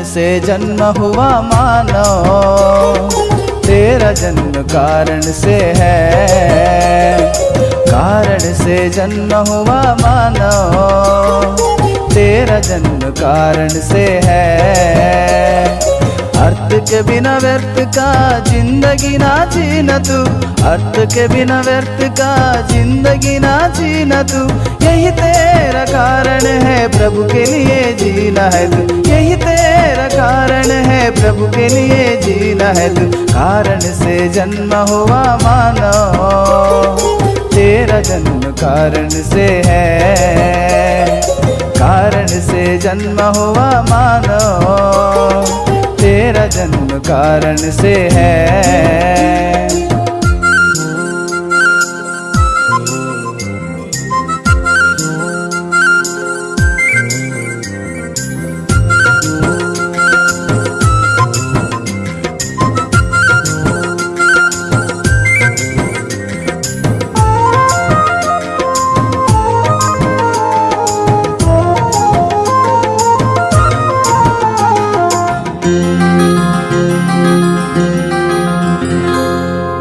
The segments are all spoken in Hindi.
से जन्म हुआ मानव, तेरा जन्म कारण से है। कारण से जन्म हुआ मानव, तेरा जन्म कारण से है। अर्थ के बिना व्यर्थ का जिंदगी ना जीना तू, अर्थ के बिना व्यर्थ का जिंदगी ना जीना तू। यही तेरा कारण है प्रभु के लिए जीना है तू, यही तेरा कारण है प्रभु के लिए जीना है तू। कारण से जन्म हुआ मानव, तेरा जन्म कारण से है। कारण से जन्म हुआ मानव, तेरा जन्म कारण से है।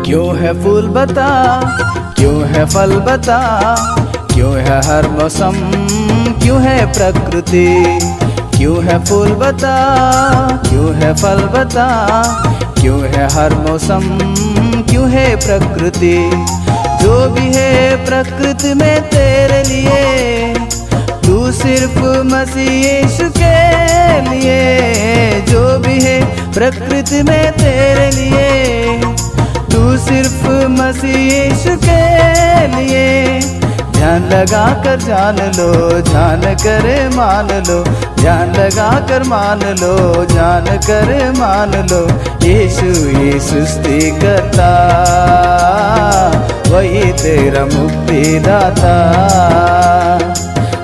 क्यों है फूल बता, क्यों है फल बता, क्यों है हर मौसम, क्यों है प्रकृति। क्यों है फूल बता, क्यों है फल बता, क्यों है हर मौसम, क्यों है प्रकृति। जो भी है प्रकृति में तेरे लिए, तू सिर्फ मसीह यीशु के लिए। जो भी है प्रकृति में तेरे लिए, तू सिर्फ मसीह यीशु के लिए। ध्यान लगा कर जान लो, ध्यान करे मान लो, ध्यान लगा कर मान लो, जान कर मान लो। यीशु ये सृष्टि करता, वही तेरा मुक्ति दाता।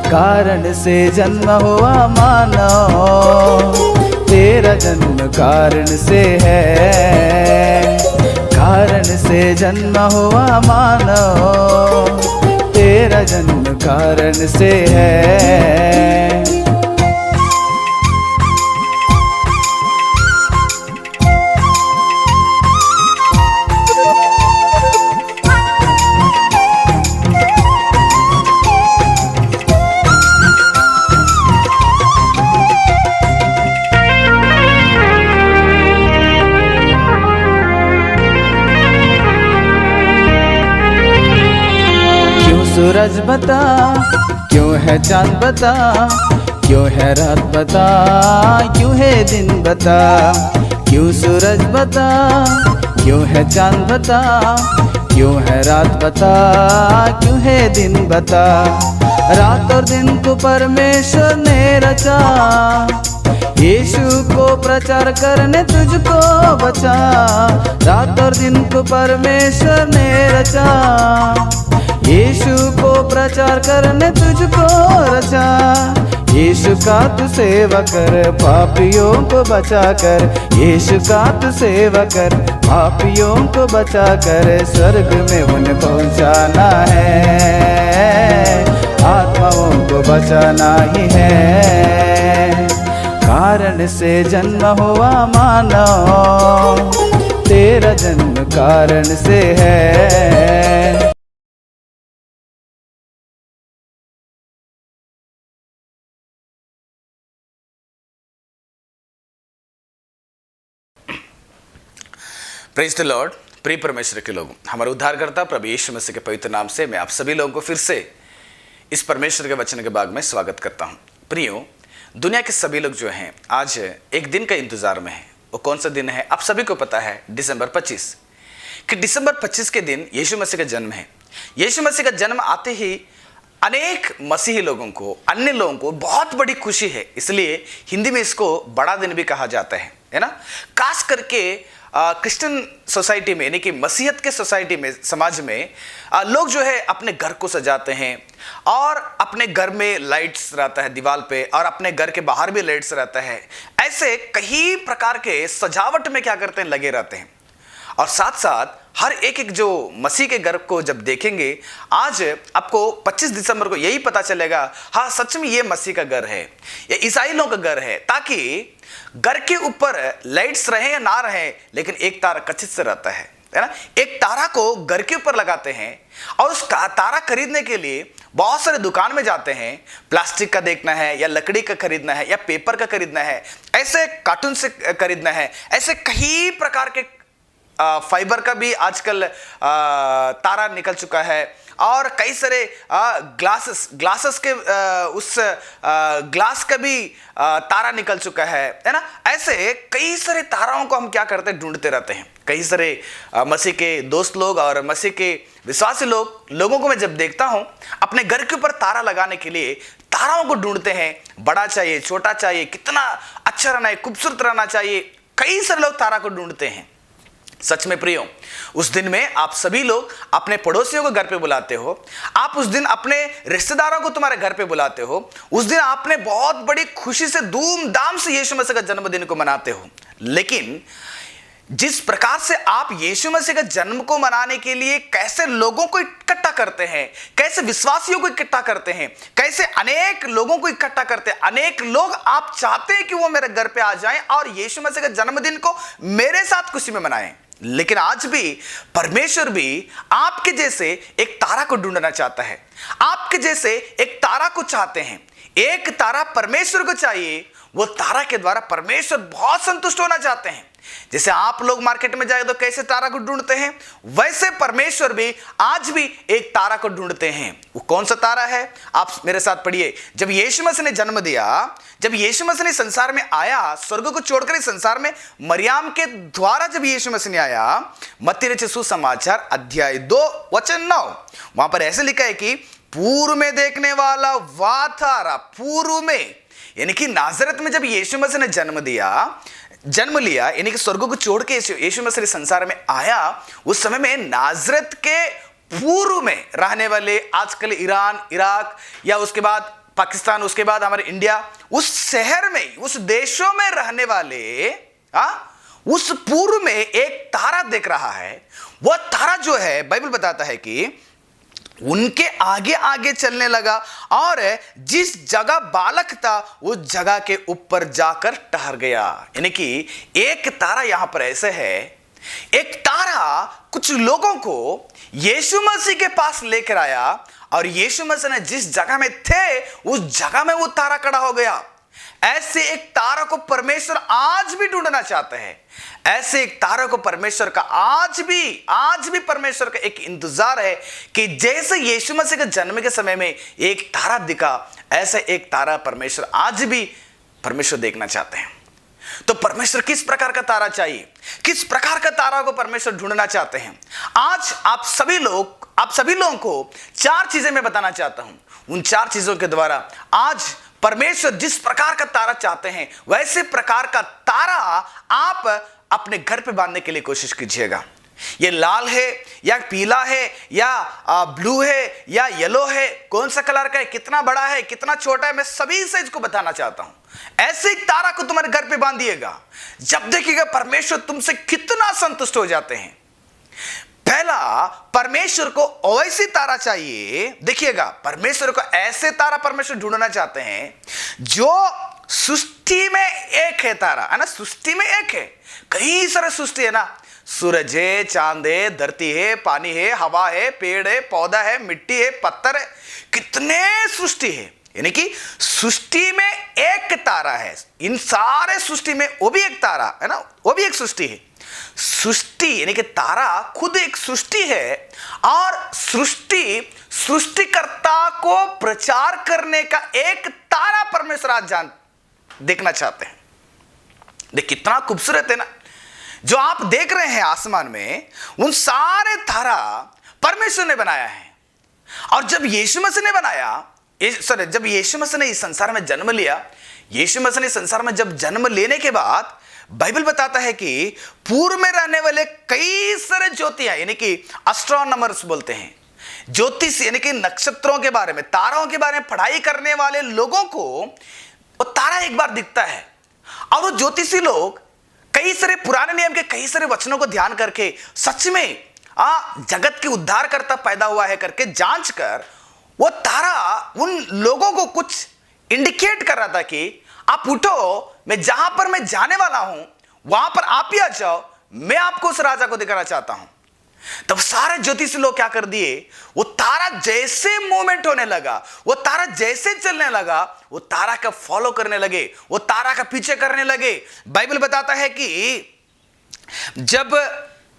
कारण से जन्म हुआ मानव, तेरा जन्म कारण से है। कारण से जन्म हुआ मानव, तेरा जन्म कारण से है। सूरज बता, क्यों है चांद बता, क्यों है रात बता, क्यों है दिन बता। क्यों सूरज बता, क्यों है चांद बता, क्यों है रात बता, क्यों है दिन बता। रात और दिन को परमेश्वर ने रचा, यीशु को प्रचार करने तुझको बचा। रात और दिन को परमेश्वर ने रचा, यीशु को प्रचार करने तुझको रचा। यीशु का तू सेवा कर, पापियों को बचा कर। यीशु का तू सेवा कर, पापियों को बचा कर। स्वर्ग में उन्हें पहुंचाना है, आत्माओं को बचाना ही है। कारण से जन्म हुआ मानव, तेरा जन्म कारण से है। Praise the Lord. प्रिय परमेश्वर के लोगों, हमारे उद्धारकर्ता प्रभु यीशु मसीह के पवित्र नाम से मैं आप सभी लोगों को फिर से इस परमेश्वर के वचन के बाग में स्वागत करता हूं। प्रियो, दुनिया के सभी लोग जो हैं आज एक दिन का इंतजार में हैं। वो कौन सा दिन है? आप सभी को पता है, दिसंबर 25। कि दिसंबर 25 के दिन यीशु मसीह का जन्म है। यीशु मसीह का जन्म आते ही अनेक मसीही लोगों को, अन्य लोगों को बहुत बड़ी खुशी है। इसलिए हिंदी में इसको बड़ा दिन भी कहा जाता है ना। खास करके क्रिश्चियन सोसाइटी में, यानी कि मसीहत के सोसाइटी में, समाज में लोग जो है अपने घर को सजाते हैं और अपने घर में लाइट्स रहता है दीवार पे, और अपने घर के बाहर भी लाइट्स रहता है। ऐसे कई प्रकार के सजावट में क्या करते हैं, लगे रहते हैं। और साथ साथ हर एक जो मसीह के घर को जब देखेंगे, आज आपको 25 दिसंबर को यही पता चलेगा, हाँ सच में ये मसीह का घर है, ये ईसाई लोगों का घर है। ताकि घर के ऊपर लाइट्स रहे या ना रहे, लेकिन एक तारा कचित से रहता है ना। एक तारा को घर के ऊपर लगाते हैं और उस तारा खरीदने के लिए बहुत सारे दुकान में जाते हैं। प्लास्टिक का देखना है या लकड़ी का खरीदना है या पेपर का खरीदना है, ऐसे कार्टून से खरीदना है, ऐसे कई प्रकार के फाइबर का भी आजकल तारा निकल चुका है। और कई सारे ग्लासेस के उस ग्लास का भी तारा निकल चुका है ना। ऐसे कई सारे ताराओं को हम क्या करते हैं, ढूंढते रहते हैं। कई सारे मसीह के दोस्त लोग और मसीह के विश्वासी लोगों को मैं जब देखता हूं, अपने घर के ऊपर तारा लगाने के लिए ताराओं को ढूंढते हैं। बड़ा चाहिए, छोटा चाहिए, कितना अच्छा रहना है, खूबसूरत रहना चाहिए, कई सारे लोग तारा को ढूंढते हैं। सच में प्रियो, उस दिन में आप सभी लोग अपने पड़ोसियों को घर पे बुलाते हो, आप उस दिन अपने रिश्तेदारों को तुम्हारे घर पे बुलाते हो, उस दिन आपने बहुत बड़ी खुशी से धूमधाम से यीशु मसीह का जन्मदिन को मनाते हो। लेकिन जिस प्रकार से आप यीशु मसीह का जन्म को मनाने के लिए कैसे लोगों को इकट्ठा करते हैं, कैसे विश्वासियों को इकट्ठा करते हैं, कैसे अनेक लोगों को इकट्ठा करते हैं, अनेक लोग आप चाहते हैं कि वो मेरे घर पे आ जाएं और यीशु मसीह का जन्मदिन को मेरे साथ खुशी में मनाएं। लेकिन आज भी परमेश्वर भी आपके जैसे एक तारा को ढूंढना चाहता है, आपके जैसे एक तारा को चाहते हैं। एक तारा परमेश्वर को चाहिए, वो तारा के द्वारा परमेश्वर बहुत संतुष्ट होना चाहते हैं। जैसे आप लोग मार्केट में जाए तो कैसे तारा को ढूंढते हैं, वैसे परमेश्वर भी आज भी एक तारा को ढूंढते हैं। वो कौन सा तारा है, आप मेरे साथ पढ़िए। जब यीशु मसीह ने जन्म दिया, जब यीशु मसीह ने संसार में आया, स्वर्ग को छोड़कर इस संसार में मरियम के द्वारा जब यीशु मसीह ने आया, मत्ती रचित सुसमाचार अध्याय 2 वचन 9, वहां पर ऐसे लिखा है कि पूर्व में देखने वाला वह तारा, पूर्व में, यानी कि नाजरत में जब यीशु मसीह ने जन्म लिया, यानी कि स्वर्ग को छोड़ के यीशु मसीह संसार में आया, उस समय में नाजरत के पूर्व में रहने वाले, आजकल ईरान, इराक या उसके बाद पाकिस्तान, उसके बाद हमारे इंडिया, उस शहर में, उस देशों में रहने वाले उस पूर्व में एक तारा देख रहा है। वह तारा जो है, बाइबल बताता है कि उनके आगे आगे चलने लगा और जिस जगह बालक था उस जगह के ऊपर जाकर ठहर गया। यानी कि एक तारा यहां पर ऐसे है, एक तारा कुछ लोगों को यीशु मसीह के पास लेकर आया और यीशु मसीह ने जिस जगह में थे उस जगह में वो तारा खड़ा हो गया। ऐसे एक तारा को परमेश्वर आज भी ढूंढना चाहते हैं। ऐसे एक तारा को परमेश्वर का आज भी परमेश्वर का एक इंतजार है कि जैसे यीशु मसीह के जन्म के समय में एक तारा दिखा, ऐसे एक तारा परमेश्वर आज भी परमेश्वर देखना चाहते हैं। तो परमेश्वर किस प्रकार का तारा चाहिए, किस प्रकार का तारा को परमेश्वर ढूंढना चाहते हैं, आज आप सभी लोगों को 4 चीजें मैं बताना चाहता हूं। उन 4 चीजों के द्वारा आज परमेश्वर जिस प्रकार का तारा चाहते हैं, वैसे प्रकार का तारा आप अपने घर पे बांधने के लिए कोशिश कीजिएगा। ये लाल है या पीला है या ब्लू है या येलो है, कौन सा कलर का है, कितना बड़ा है, कितना छोटा है, मैं सभी से इसको बताना चाहता हूं। ऐसे एक तारा को तुम्हारे घर पे बांध दिएगा, जब देखिएगा परमेश्वर तुमसे कितना संतुष्ट हो जाते हैं। पहला, परमेश्वर को वैसी तारा चाहिए, देखिएगा परमेश्वर को ऐसे तारा परमेश्वर ढूंढना चाहते हैं जो सृष्टि में एक है तारा, है ना। सृष्टि में एक है, कई सारे सृष्टि है ना, सूरज है, चांद है, धरती है, पानी है, हवा है, पेड़ है, पौधा है, मिट्टी है, पत्थर है, कितने सृष्टि है। यानी कि सृष्टि में एक तारा है। इन सारे सृष्टि में वो भी एक तारा है ना, वो भी एक सृष्टि है। सृष्टि यानी कि तारा खुद एक सृष्टि है और सृष्टिकर्ता को प्रचार करने का एक तारा परमेश्वर आज देखना चाहते हैं। देख कितना खूबसूरत है ना, जो आप देख रहे हैं आसमान में, उन सारे तारा परमेश्वर ने बनाया है। और जब यीशु मसीह ने जब यीशु मसीह ने इस संसार में जन्म लिया, यीशु मसीह ने संसार में जब जन्म लेने के बाद बाइबल बताता है कि पूर्व में रहने वाले कई सारे ज्योतियां, यानी कि एस्ट्रोनॉमर्स बोलते हैं, ज्योतिष यानी कि नक्षत्रों के बारे में, तारों के बारे में पढ़ाई करने वाले लोगों को वो तारा एक बार दिखता है और वो ज्योतिषी लोग कई सारे पुराने नियम के कई सारे वचनों को ध्यान करके सच में जगत के उद्धारकर्ता पैदा हुआ है करके जांच कर वो तारा उन लोगों को कुछ इंडिकेट कर रहा था कि आप उठो, मैं जहां पर मैं जाने वाला हूं वहां पर आप ही आ जाओ, मैं आपको उस राजा को दिखाना चाहता हूं। तब सारे ज्योतिषी लोग क्या कर दिए, वो तारा जैसे मूवमेंट होने लगा, वो तारा जैसे चलने लगा, वो तारा का फॉलो करने लगे, वो तारा का पीछे करने लगे। बाइबल बताता है कि जब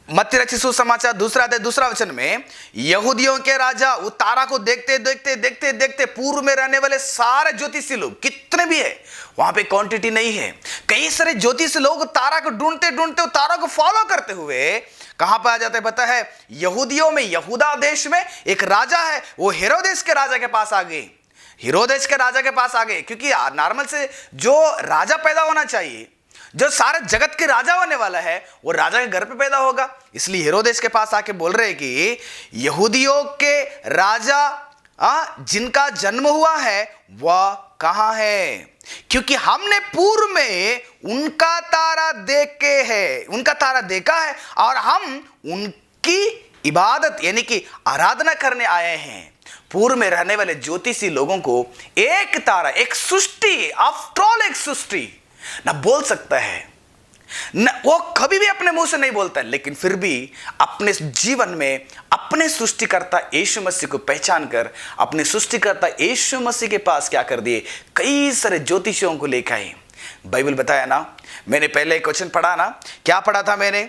मत्ती रचित सुसमाचार दूसरा अध्याय दूसरा वचन में यहूदियों के राजा वो तारा को देखते देखते देखते देखते पूर्व में रहने वाले सारे ज्योतिषी लोग कितने भी है, वहां पे क्वांटिटी नहीं है, कई सारे ज्योतिषी लोग तारा को ढूंढते ढूंढते तारा को फॉलो करते हुए कहां पे आ जाते हैं पता है, यहूदियों में यहूदा देश में एक राजा है, वो हेरोदेस के राजा के पास आ गए। हेरोदेस के राजा के पास आ गए क्योंकि नॉर्मल से जो राजा पैदा होना चाहिए, जो सारे जगत के राजा होने वाला है, वो राजा के घर पे पैदा होगा। इसलिए हेरोदेस के पास आके बोल रहे हैं कि यहूदियों के राजा जिनका जन्म हुआ है वह कहां है, क्योंकि हमने पूर्व में उनका तारा उनका तारा देखा है और हम उनकी इबादत यानी कि आराधना करने आए हैं। पूर्व में रहने वाले ज्योतिषी लोगों को एक तारा, एक सृष्टि, आफ्टर ऑल एक सृष्टि ना बोल सकता है, न वो कभी भी अपने मुंह से नहीं बोलता है, लेकिन फिर भी अपने जीवन में अपने सृष्टिकर्ता यीशु मसीह को पहचान कर अपने सृष्टिकर्ता यीशु मसीह के पास क्या कर दिए, कई सारे ज्योतिषियों को लेकर आए। बाइबल बताया ना, मैंने पहले एक क्वेश्चन पढ़ा ना, क्या पढ़ा था मैंने,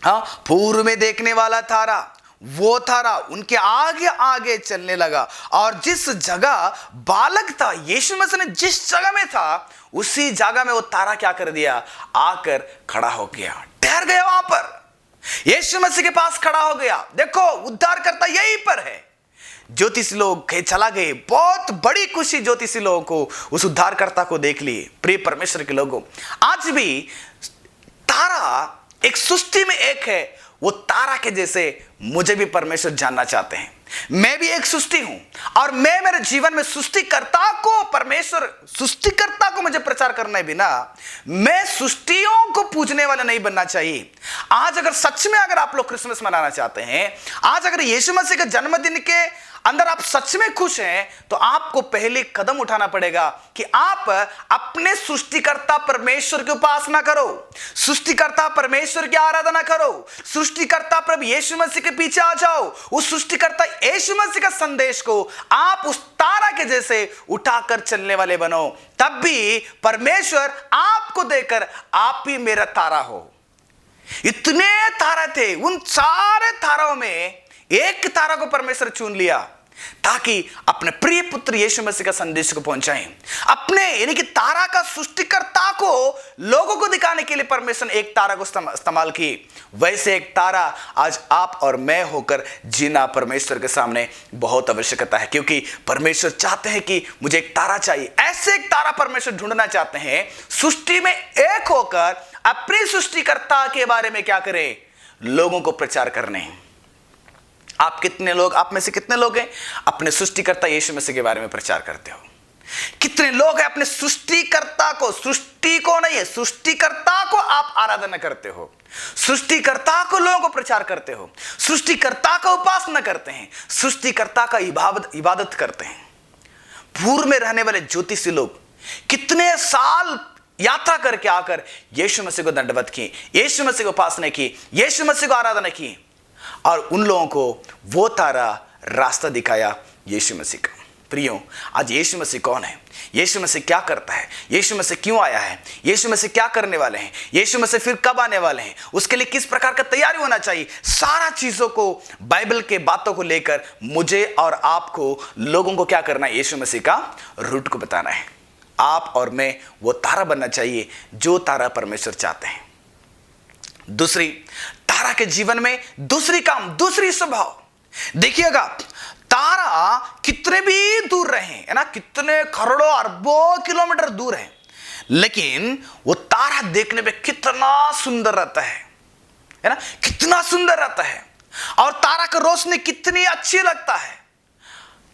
पूर्व में देखने वाला तारा, वो तारा उनके आगे आगे चलने लगा और जिस जगह बालक था, यीशु मसीह ने जिस जगह में था उसी जगह में वो तारा क्या कर दिया, आकर खड़ा हो गया, ठहर गया वहां पर, यीशु मसीह के पास खड़ा हो गया। देखो उद्धारकर्ता यहीं पर है। ज्योतिषी लोग चला गए, बहुत बड़ी खुशी ज्योतिषी लोगों को उस उद्धारकर्ता को देख लिए। प्रिय परमेश्वर के लोगों, आज भी तारा एक सृष्टि में एक है, वो तारा के जैसे मुझे भी परमेश्वर जानना चाहते हैं। मैं भी एक सृष्टि हूं और मैं मेरे जीवन में सृष्टिकर्ता को, परमेश्वर सृष्टिकर्ता को मुझे प्रचार करना है, बिना मैं सृष्टियों को पूजने वाला नहीं बनना चाहिए। आज अगर सच में अगर आप लोग क्रिसमस मनाना चाहते हैं, आज अगर यीशु मसीह के जन्मदिन के अंदर आप सच में खुश हैं, तो आपको पहले कदम उठाना पड़ेगा कि आप अपने सृष्टिकर्ता परमेश्वर की उपासना करो, सृष्टिकर्ता परमेश्वर की आराधना करो, सृष्टिकर्ता प्रभु यीशु मसीह के पीछे आ जाओ। उस सृष्टिकर्ता यीशु मसीह का संदेश को आप उस तारा के जैसे उठाकर चलने वाले बनो, तब भी परमेश्वर आपको देकर आप ही मेरा तारा हो। इतने तारे थे, उन सारे तारों में एक तारा को परमेश्वर चुन लिया ताकि अपने प्रिय पुत्र यीशु मसीह का संदेश को पहुंचाएं। अपने यानी कि तारा का सृष्टिकर्ता को लोगों को दिखाने के लिए परमेश्वर ने एक तारा को इस्तेमाल की। वैसे एक तारा आज आप और मैं होकर जीना परमेश्वर के सामने बहुत आवश्यकता है, क्योंकि परमेश्वर चाहते हैं कि मुझे एक तारा चाहिए। ऐसे एक तारा परमेश्वर ढूंढना चाहते हैं, सृष्टि में एक होकर अपने सृष्टिकर्ता के बारे में क्या करें, लोगों को प्रचार करने। आप में से कितने लोग हैं अपने सृष्टिकर्ता यीशु मसीह के बारे में प्रचार करते हो? कितने लोग हैं अपने सृष्टिकर्ता को, सृष्टि को नहीं है, सृष्टिकर्ता को आप आराधना करते हो, सृष्टिकर्ता को लोगों को प्रचार करते हो, सृष्टिकर्ता का उपासना करते हैं, सृष्टिकर्ता का इबादत करते हैं। पूर्व में रहने वाले ज्योतिषी लोग कितने साल यात्रा करके आकर यीशु मसीह को दंडवत की, यीशु मसीह को उपासना की, यीशु मसीह को आराधना की, और उन लोगों को वो तारा रास्ता दिखाया यीशु मसीह का। प्रियो, आज यीशु मसीह कौन है, यीशु मसीह क्या करता है, यीशु मसीह क्यों आया है, यीशु मसीह क्या करने वाले हैं, यीशु मसीह फिर कब आने वाले हैं, उसके लिए किस प्रकार का तैयारी होना चाहिए, सारा चीजों को बाइबल के बातों को लेकर मुझे और आपको लोगों को क्या करना है, यीशु मसीह का रूट को बताना है। आप और मैं वो तारा बनना चाहिए जो तारा परमेश्वर चाहते हैं। दूसरी, तारा के जीवन में दूसरी काम, दूसरी स्वभाव देखिएगा, तारा कितने भी दूर रहे है ना, कितने करोड़ों अरबों किलोमीटर दूर है, लेकिन वो तारा देखने में कितना सुंदर रहता है ना, कितना सुंदर रहता है, और तारा का रोशनी कितनी अच्छी लगता है।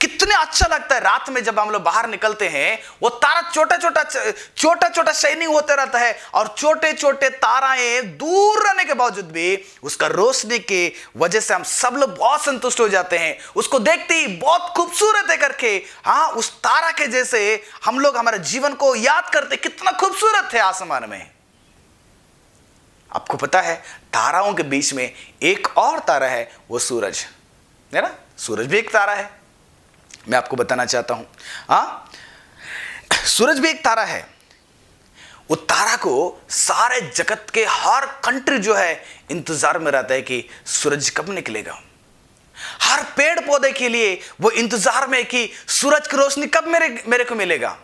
कितने अच्छा लगता है रात में जब हम लोग बाहर निकलते हैं, वो तारा छोटा छोटा शाइनिंग होते रहता है, और छोटे छोटे ताराएं दूर रहने के बावजूद भी उसका रोशनी की वजह से हम सब लोग बहुत संतुष्ट हो जाते हैं, उसको देखते ही बहुत खूबसूरत है करके। हाँ, उस तारा के जैसे हम लोग हमारे जीवन को याद करते, कितना खूबसूरत है आसमान में। आपको पता है ताराओं के बीच में एक और तारा है, वो सूरज है ना। सूरज भी एक तारा है, मैं आपको बताना चाहता हूं। हाँ, सूरज भी एक तारा है। वो तारा को सारे जगत के हर कंट्री जो है इंतजार में रहता है कि सूरज कब निकलेगा। हर पेड़ पौधे के लिए वो इंतजार में कि सूरज की रोशनी कब मेरे को मिलेगा।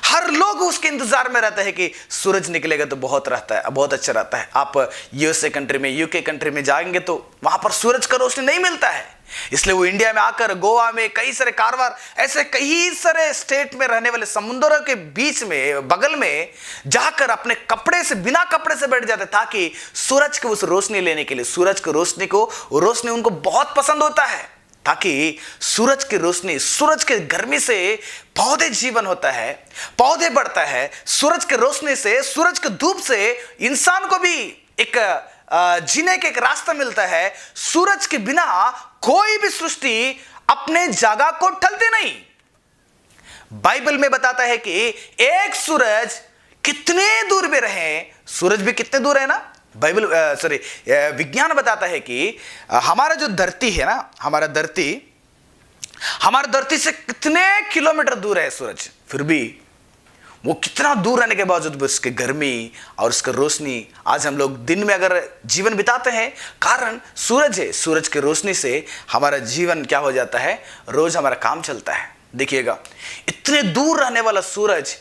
हर लोग उसके इंतजार में रहता है कि सूरज निकलेगा तो बहुत अच्छा रहता है। आप यूएसए कंट्री में, यूके कंट्री में जाएंगे तो वहां पर सूरज का रोशनी नहीं मिलता है, इसलिए वो इंडिया में आकर गोवा में, कई सारे कारवार, ऐसे कई सारे स्टेट में रहने वाले समुद्रों के बीच में, बगल में जाकर अपने कपड़े से, बिना कपड़े से बैठ जाते ताकि सूरज की उस रोशनी लेने के लिए। सूरज की रोशनी उनको बहुत पसंद होता है, ताकि सूरज की रोशनी, सूरज के गर्मी से पौधे जीवन होता है, पौधे बढ़ता है। सूरज की रोशनी से, सूरज की धूप से इंसान को भी एक जीने के एक रास्ता मिलता है। सूरज के बिना कोई भी सृष्टि अपने जगह को टलती नहीं। बाइबल में बताता है कि एक सूरज कितने दूर भी रहे, सूरज भी कितने दूर है ना। विज्ञान बताता है कि हमारा जो धरती है ना, हमारा धरती से कितने किलोमीटर दूर है सूरज, फिर भी वो कितना दूर रहने के बावजूद भी उसकी गर्मी और उसकी रोशनी, आज हम लोग दिन में अगर जीवन बिताते हैं, कारण सूरज है। सूरज की रोशनी से हमारा जीवन क्या हो जाता है, रोज हमारा काम चलता है। देखिएगा, इतने दूर रहने वाला सूरज,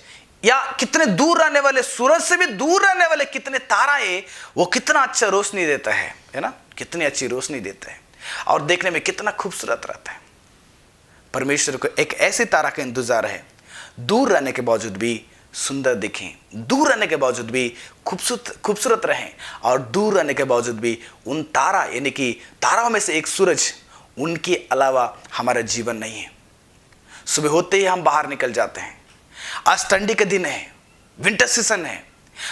या कितने दूर रहने वाले सूरज से भी दूर रहने वाले कितने ताराएं, वो कितना अच्छा रोशनी देता है ना, कितनी अच्छी रोशनी देता है और देखने में कितना खूबसूरत रहता है। परमेश्वर को एक ऐसे तारा का इंतजार है, दूर रहने के बावजूद भी सुंदर दिखें, दूर रहने के बावजूद भी खूबसूरत रहें, और दूर रहने के बावजूद भी उन तारा, यानी कि ताराओं में से एक सूरज, उनके अलावा हमारा जीवन नहीं है। सुबह होते ही हम बाहर निकल जाते हैं। आज ठंडी के दिन है, विंटर सीजन है,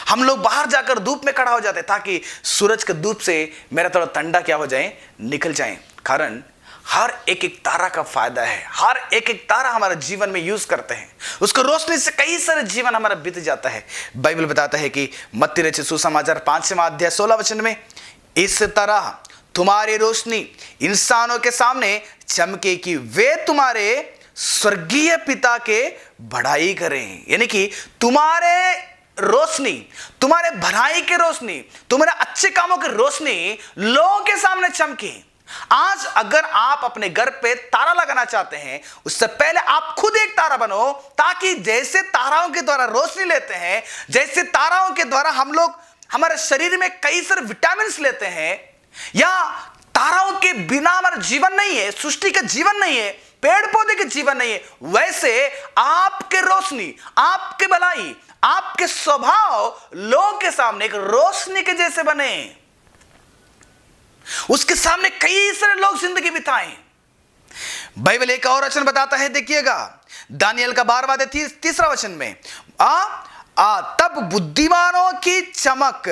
हम लोग बाहर जाकर धूप में खड़ा हो जाते हैं ताकि सूरज के धूप से मेरा थोड़ा ठंडा क्या हो जाए, निकल जाए। कारण हर एक तारा का फायदा है, हर एक तारा हमारे जीवन में यूज करते हैं, उसको रोशनी से कई सारे जीवन हमारा बीत जाता है। बाइबल बताता है कि मत्ती रचित सुसमाचार 5वां अध्याय 16 वचन में, इस तरह तुम्हारी रोशनी इंसानों के सामने चमके कि वे तुम्हारे स्वर्गीय पिता के बढ़ाई करें। यानी कि तुम्हारे रोशनी, तुम्हारे भलाई की रोशनी, तुम्हारे अच्छे कामों की रोशनी लोगों के सामने चमके। आज अगर आप अपने घर पे तारा लगाना चाहते हैं, उससे पहले आप खुद एक तारा बनो, ताकि जैसे ताराओं के द्वारा रोशनी लेते हैं, जैसे ताराओं के द्वारा हम लोग हमारे शरीर में कई सारे विटामिन लेते हैं, या ताराओं के बिना हमारा जीवन नहीं है, सृष्टि का जीवन नहीं है, पेड़ पौधे के जीवन नहीं है, वैसे आपके रोशनी, आपके भलाई, आपके स्वभाव लोगों के सामने एक रोशनी के जैसे बने, उसके सामने कई सारे लोग जिंदगी बिताएं। बाइबल एक और वचन बताता है, देखिएगा, दानियल का 12वां अध्याय 3रा वचन में, तब बुद्धिमानों की चमक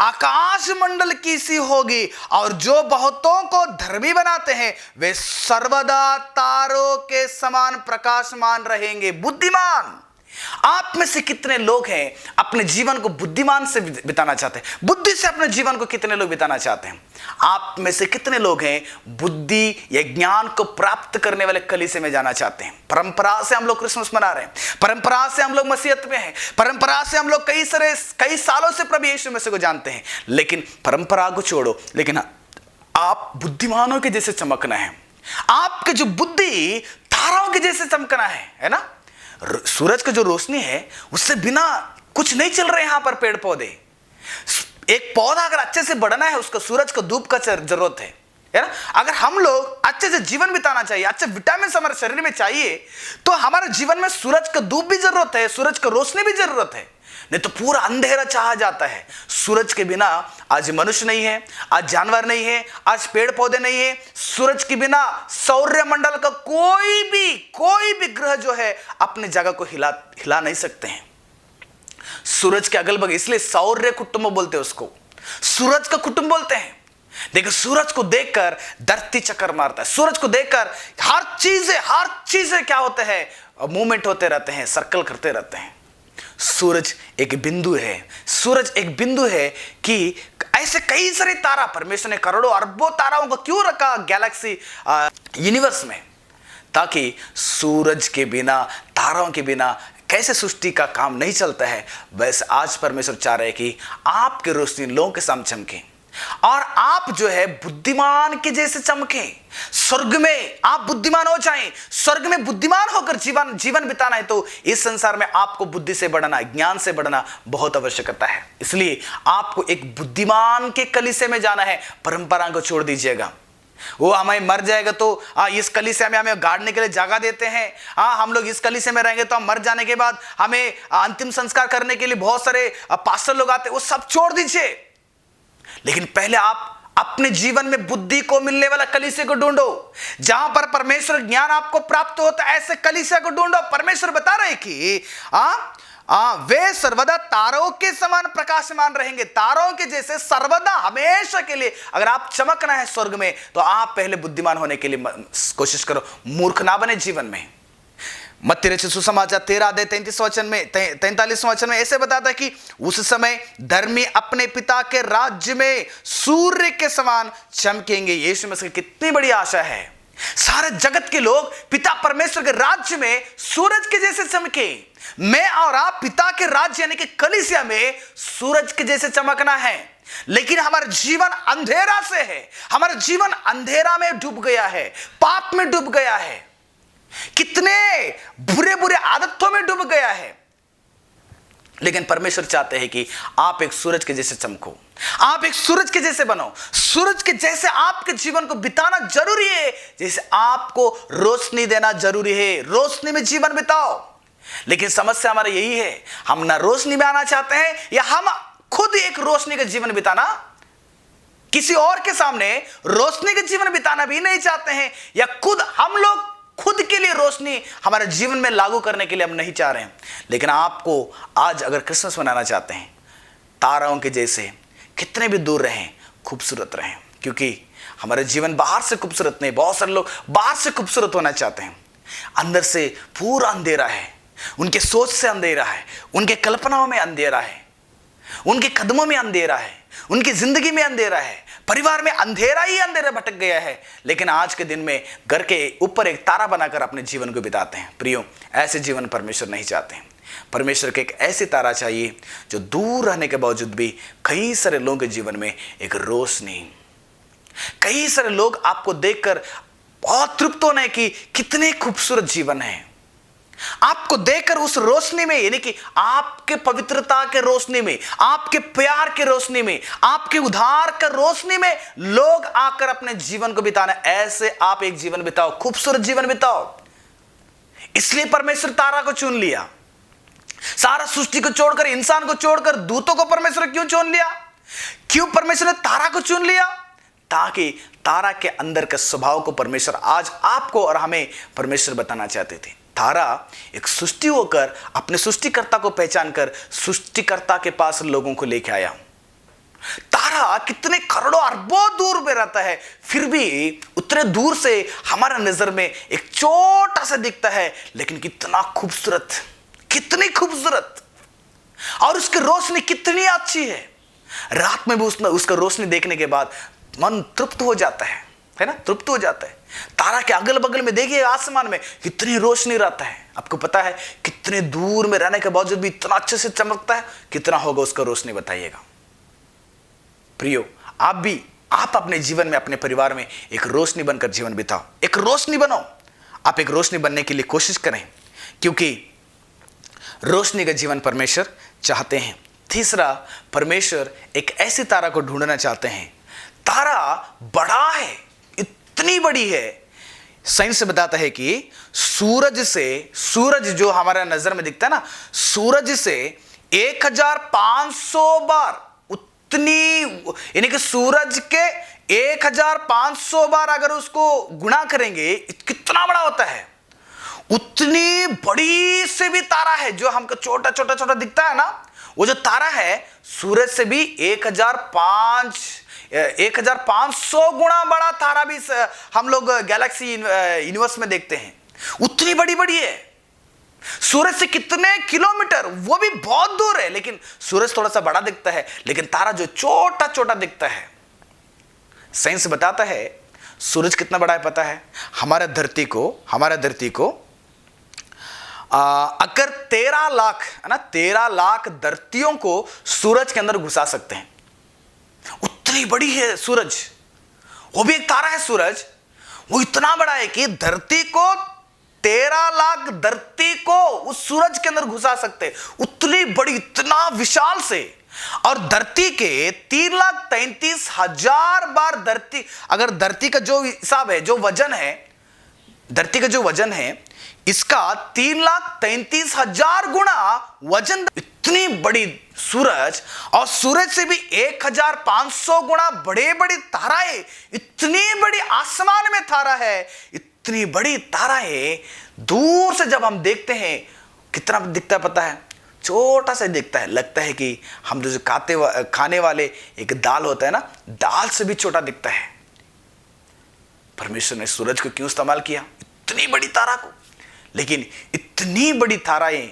आकाश मंडल की सी होगी, और जो बहुतों को धर्मी बनाते हैं वे सर्वदा तारों के समान प्रकाशमान रहेंगे। बुद्धिमान, आप में से कितने लोग हैं अपने जीवन को बुद्धिमान से बिताना चाहते हैं? बुद्धि से अपने जीवन को कितने लोग बिताना चाहते हैं? आप में से कितने लोग हैं बुद्धि या ज्ञान को प्राप्त करने वाले कलीसिया में जाना चाहते हैं? परंपरा से हम लोग क्रिसमस मना रहे हैं, परंपरा से हम लोग मसीहत में हैं, परंपरा से हम लोग कई सालों से प्रभु यीशु मसीह को जानते हैं, लेकिन परंपरा को छोड़ो, लेकिन आप बुद्धिमानों के जैसे चमकना है। आपके जो बुद्धि ताराओं के जैसे चमकना है ना। सूरज का जो रोशनी है उससे बिना कुछ नहीं चल रहे। यहां पर पेड़ पौधे, एक पौधा अगर अच्छे से बढ़ना है उसको सूरज को धूप का जरूरत है। है ना। अगर हम लोग अच्छे से जीवन बिताना चाहिए, अच्छे विटामिन हमारे शरीर में चाहिए, तो हमारे जीवन में सूरज का धूप भी जरूरत है, सूरज का रोशनी भी जरूरत है, नहीं तो पूरा अंधेरा चाहा जाता है। सूरज के बिना आज मनुष्य नहीं है, आज जानवर नहीं है, आज पेड़ पौधे नहीं है। सूरज के बिना सौरमंडल का कोई भी ग्रह जो है अपने जगह को हिला नहीं सकते हैं। सूरज के अगल बगल, इसलिए सौर्य कुटुंब बोलते हैं उसको, सूरज का कुटुंब बोलते हैं। देखो सूरज को देखकर धरती चक्कर मारता है, सूरज को देखकर हर चीजें क्या होते हैं, मूवमेंट होते रहते हैं, सर्कल करते रहते हैं। सूरज एक बिंदु है, सूरज एक बिंदु है कि ऐसे कई सारे तारा, परमेश्वर ने करोड़ों अरबों ताराओं को क्यों रखा गैलेक्सी यूनिवर्स में, ताकि सूरज के बिना, ताराओं के बिना कैसे सृष्टि का काम नहीं चलता है, वैसे आज परमेश्वर चाह रहे हैं कि आपके रोशनी लोगों के सामने चमके और आप जो है बुद्धिमान के जैसे चमके। स्वर्ग में आप बुद्धिमान हो जाएं, स्वर्ग में बुद्धिमान होकर जीवन बिताना है तो इस संसार में आपको बुद्धि से बढ़ना, ज्ञान से बढ़ना बहुत आवश्यकता है। इसलिए आपको एक बुद्धिमान के कलीसिया में जाना है। परंपरा को छोड़ दीजिएगा, वो हमें मर जाएगा तो इस कलीसिया में हमें गाड़ने के लिए जगह देते हैं, हम लोग इस कलीसिया में रहेंगे तो हम मर जाने के बाद हमें अंतिम संस्कार करने के लिए बहुत सारे पास्टर लोग आते हैं, वो सब छोड़ दीजिए। लेकिन पहले आप अपने जीवन में बुद्धि को मिलने वाला कलीसिया को ढूंढो, जहां पर परमेश्वर ज्ञान आपको प्राप्त होता है, ऐसे कलीसिया को ढूंढो। परमेश्वर बता रहे कि वे सर्वदा तारों के समान प्रकाशमान रहेंगे, तारों के जैसे सर्वदा हमेशा के लिए। अगर आप चमकना है स्वर्ग में तो आप पहले बुद्धिमान होने के लिए कोशिश करो, मूर्ख ना बने जीवन में। मत्ती रचित सुसमाचार 13 अध्याय 43 वचन में ऐसे बताता है कि उस समय धर्मी अपने पिता के राज्य में सूर्य के समान चमकेंगे। यीशु मसीह की कितनी बड़ी आशा है, सारे जगत के लोग पिता परमेश्वर के राज्य में सूरज के जैसे चमके। मैं और आप पिता के राज्य यानी कि कलीसिया में सूरज के जैसे चमकना है। लेकिन हमारा जीवन अंधेरा से है, हमारा जीवन अंधेरा में डूब गया है, पाप में डूब गया है, कितने बुरे आदतों में डूब गया है। लेकिन परमेश्वर चाहते हैं कि आप एक सूरज के जैसे चमको, आप एक सूरज के जैसे बनो। सूरज के जैसे आपके जीवन को बिताना जरूरी है, जैसे आपको रोशनी देना जरूरी है। रोशनी में जीवन बिताओ। लेकिन समस्या हमारा यही है, हम ना रोशनी में आना चाहते हैं या हम खुद एक रोशनी का जीवन बिताना, किसी और के सामने रोशनी का जीवन बिताना भी नहीं चाहते हैं, या हम लोग खुद के लिए रोशनी हमारे जीवन में लागू करने के लिए हम नहीं चाह रहे हैं। लेकिन आपको आज अगर क्रिसमस मनाना चाहते हैं, ताराओं के जैसे कितने भी दूर रहें, खूबसूरत रहें, क्योंकि हमारे जीवन बाहर से खूबसूरत नहीं। बहुत सारे लोग बाहर से खूबसूरत होना चाहते हैं, अंदर से पूरा अंधेरा है, उनके सोच से अंधेरा है, उनके कल्पनाओं में अंधेरा है, उनके कदमों में अंधेरा है, उनकी जिंदगी में अंधेरा है, परिवार में अंधेरा ही अंधेरा भटक गया है। लेकिन आज के दिन में घर के ऊपर एक तारा बनाकर अपने जीवन को बिताते हैं। प्रियो, ऐसे जीवन परमेश्वर नहीं चाहते हैं। परमेश्वर के एक ऐसी तारा चाहिए जो दूर रहने के बावजूद भी कई सारे लोगों के जीवन में एक रोशनी, कई सारे लोग आपको देखकर बहुत तृप्त होने की कितने खूबसूरत जीवन है। आपको देखकर उस रोशनी में, यानी कि आपके पवित्रता के रोशनी में, आपके प्यार के रोशनी में, आपके उद्धार के रोशनी में लोग आकर अपने जीवन को बिताना। ऐसे आप एक जीवन बिताओ, खूबसूरत जीवन बिताओ। इसलिए परमेश्वर तारा को चुन लिया। सारा सृष्टि को छोड़कर, इंसान को छोड़कर दूतों को परमेश्वर क्यों चुन लिया? क्यों परमेश्वर ने तारा को चुन लिया? ताकि तारा के अंदर के स्वभाव को परमेश्वर आज आपको और हमें परमेश्वर बताना चाहते थे। तारा एक सृष्टि होकर अपने सृष्टिकर्ता को पहचान कर सृष्टिकर्ता के पास लोगों को लेके आया। तारा कितने करोड़ों अरबों दूर में रहता है, फिर भी उतने दूर से हमारा नजर में एक छोटा सा दिखता है, लेकिन कितना खूबसूरत, कितनी खूबसूरत, और उसकी रोशनी कितनी अच्छी है। रात में भी उसका रोशनी देखने के बाद मन तृप्त हो जाता है ना, तृप्त हो जाता है। तारा के अगल बगल में देखिए, आसमान में कितनी रोशनी रहता है। आपको पता है कितने दूर में रहने के बावजूद भी इतना अच्छे से चमकता है? कितना होगा उसका रोशनी, बताइएगा। प्रियो, आप अपने जीवन में, अपने परिवार में एक रोशनी बनकर जीवन बिताओ, एक रोशनी बनो। आप एक रोशनी बनने के लिए कोशिश करें, क्योंकि रोशनी का जीवन परमेश्वर चाहते हैं। तीसरा, परमेश्वर एक ऐसी तारा को ढूंढना चाहते हैं। तारा बड़ा है, इतनी बड़ी है। साइंस बताता है कि सूरज जो हमारा नजर में दिखता है ना, सूरज से 1500 बार उतनी, यानी कि सूरज के 1500 बार अगर उसको गुणा करेंगे, कितना बड़ा होता है। उतनी बड़ी से भी तारा है जो हमको छोटा छोटा छोटा दिखता है ना, वो जो तारा है सूरज से भी 1500 गुना बड़ा तारा भी हम लोग गैलेक्सी यूनिवर्स में देखते हैं। उतनी बड़ी बड़ी है। सूरज से कितने किलोमीटर, वो भी बहुत दूर है, लेकिन सूरज थोड़ा सा बड़ा दिखता है, लेकिन तारा जो छोटा छोटा दिखता है। साइंस बताता है सूरज कितना बड़ा है पता है? हमारा धरती को अगर 13 लाख है ना, 13 लाख धरतियों को सूरज के अंदर घुसा सकते हैं। उतनी बड़ी है सूरज। वो भी एक तारा है सूरज। वो इतना बड़ा है कि धरती को 13 लाख धरती को उस सूरज के अंदर घुसा सकते। उतनी बड़ी, इतना विशाल से। और धरती के 3,33,000 बार धरती, अगर धरती का जो हिसाब है, जो वजन है, धरती का जो वजन है, इसका 3,33,000 गुना वजन। इतनी बड़ी सूरज, और सूरज से भी 1,500 गुना बड़े बड़े ताराएं। इतनी बड़ी आसमान में तारा है, इतनी बड़ी ताराएं दूर से जब हम देखते हैं कितना दिखता है पता है? छोटा सा दिखता है। लगता है कि हम जो खाने वाले एक दाल होता है ना, दाल से भी छोटा दिखता है। परमेश्वर ने सूरज को क्यों इस्तेमाल किया? इतनी बड़ी तारा को। लेकिन इतनी बड़ी ताराएं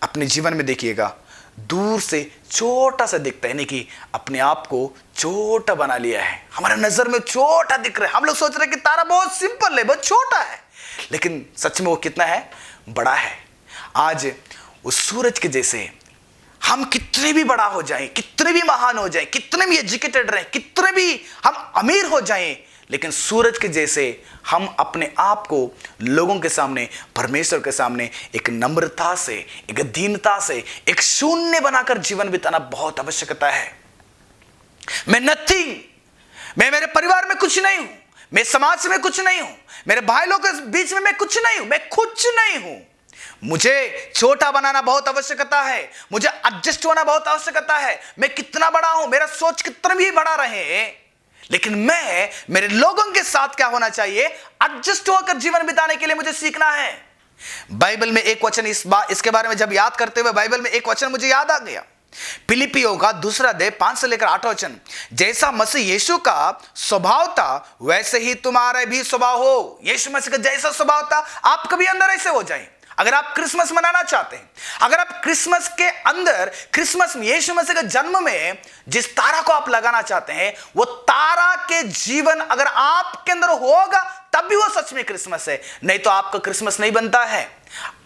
अपने जीवन में देखिएगा, दूर से छोटा सा दिखता है, यानी कि अपने आप को छोटा बना लिया है। हमारे नजर में छोटा दिख रहा है। हम लोग सोच रहे हैं कि तारा बहुत सिंपल है, बहुत छोटा है, लेकिन सच में वो कितना है? बड़ा है। आज उस सूरज के जैसे हम कितने भी बड़ा हो जाएं, कितने भी महान हो जाएं, कितने भी एजुकेटेड रहें, कितने भी हम अमीर हो जाएं, लेकिन सूरज के जैसे हम अपने आप को लोगों के सामने, परमेश्वर के सामने एक नम्रता से, एक दीनता से, एक शून्य बनाकर जीवन बिताना बहुत आवश्यकता है। मैं नथिंग, मैं मेरे परिवार में कुछ नहीं हूं, मैं समाज में कुछ नहीं हूं, मेरे भाई लोगों के बीच में मैं कुछ नहीं हूं, मैं कुछ नहीं हूं। मुझे छोटा बनाना बहुत आवश्यकता है, मुझे एडजस्ट होना बहुत आवश्यकता है। मैं कितना बड़ा हूं, मेरा सोच कितना भी बड़ा रहे, लेकिन मैं मेरे लोगों के साथ क्या होना चाहिए? एडजस्ट होकर जीवन बिताने के लिए मुझे सीखना है। बाइबल में एक वचन, इसके बारे में जब याद करते हुए बाइबल में एक वचन मुझे याद आ गया। फिलिपियों का 2 अध्याय 5 से लेकर 8 वचन। जैसा मसीह यीशु का स्वभाव था वैसे ही तुम्हारा भी स्वभाव हो। यीशु मसीह का जैसा स्वभाव था आपका भी अंदर ऐसे हो जाए। अगर आप क्रिसमस मनाना चाहते हैं, अगर आप क्रिसमस के अंदर, क्रिसमस में यीशु मसीह के जन्म में जिस तारा को आप लगाना चाहते हैं, वो तारा के जीवन अगर आपके अंदर होगा तब भी वो सच में क्रिसमस है। नहीं तो आपका क्रिसमस नहीं बनता है।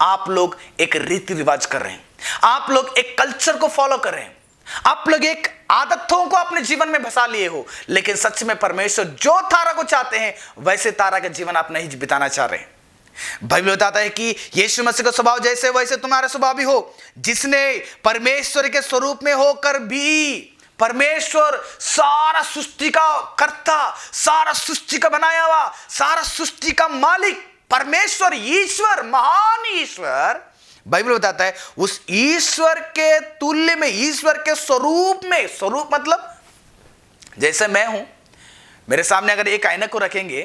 आप लोग एक रीति रिवाज कर रहे हैं, आप लोग एक कल्चर को फॉलो कर रहे हैं, आप लोग एक आदतों को अपने जीवन में बसा लिए हो। लेकिन सच में परमेश्वर जो तारा को चाहते हैं वैसे तारा का जीवन आप नहीं बिताना चाह रहे हैं। बाइबल बताता है कि यीशु मसीह का स्वभाव जैसे वैसे तुम्हारा स्वभाव भी हो, जिसने परमेश्वर के स्वरूप में होकर भी, परमेश्वर सारा सृष्टि का कर्ता, सारा सृष्टि का बनाया हुआ, सारा सृष्टि का मालिक परमेश्वर, ईश्वर, महान ईश्वर, बाइबल बताता है उस ईश्वर के तुल्य में, ईश्वर के स्वरूप में, स्वरूप मतलब जैसे मैं हूं, मेरे सामने अगर एक आईना को रखेंगे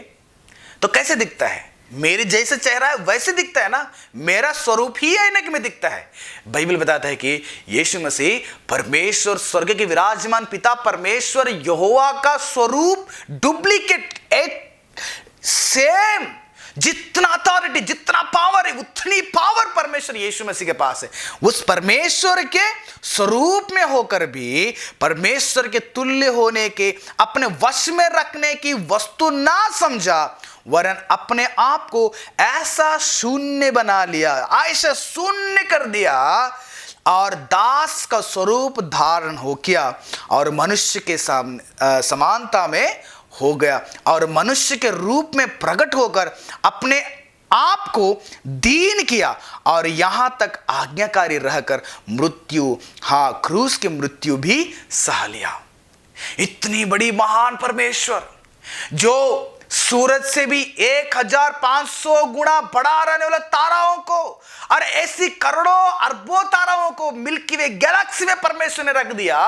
तो कैसे दिखता है? मेरे जैसे चेहरा है वैसे दिखता है ना, मेरा स्वरूप ही आईने में दिखता है। बाइबल बताता है कि यीशु मसीह परमेश्वर, स्वर्ग के विराजमान पिता परमेश्वर यहोवा का स्वरूप, डुप्लीकेट, एक सेम, जितना अथॉरिटी, जितना पावर है उतनी पावर परमेश्वर यीशु मसीह के पास है। उस परमेश्वर के स्वरूप में होकर भी परमेश्वर के तुल्य होने के, अपने वश में रखने की वस्तु ना समझा, वरन अपने आप को ऐसा शून्य बना लिया, ऐसा शून्य कर दिया और दास का स्वरूप धारण हो किया और मनुष्य के समानता में हो गया और मनुष्य के रूप में प्रकट होकर अपने आप को दीन किया और यहां तक आज्ञाकारी रहकर मृत्यु, हाँ क्रूस की मृत्यु भी सह लिया। इतनी बड़ी महान परमेश्वर जो सूरज से भी 1500 गुना बड़ा रहने वाले ताराओं को और ऐसी करोड़ों अरबों ताराओं को मिल्की वे गैलेक्सी में परमेश्वर ने रख दिया।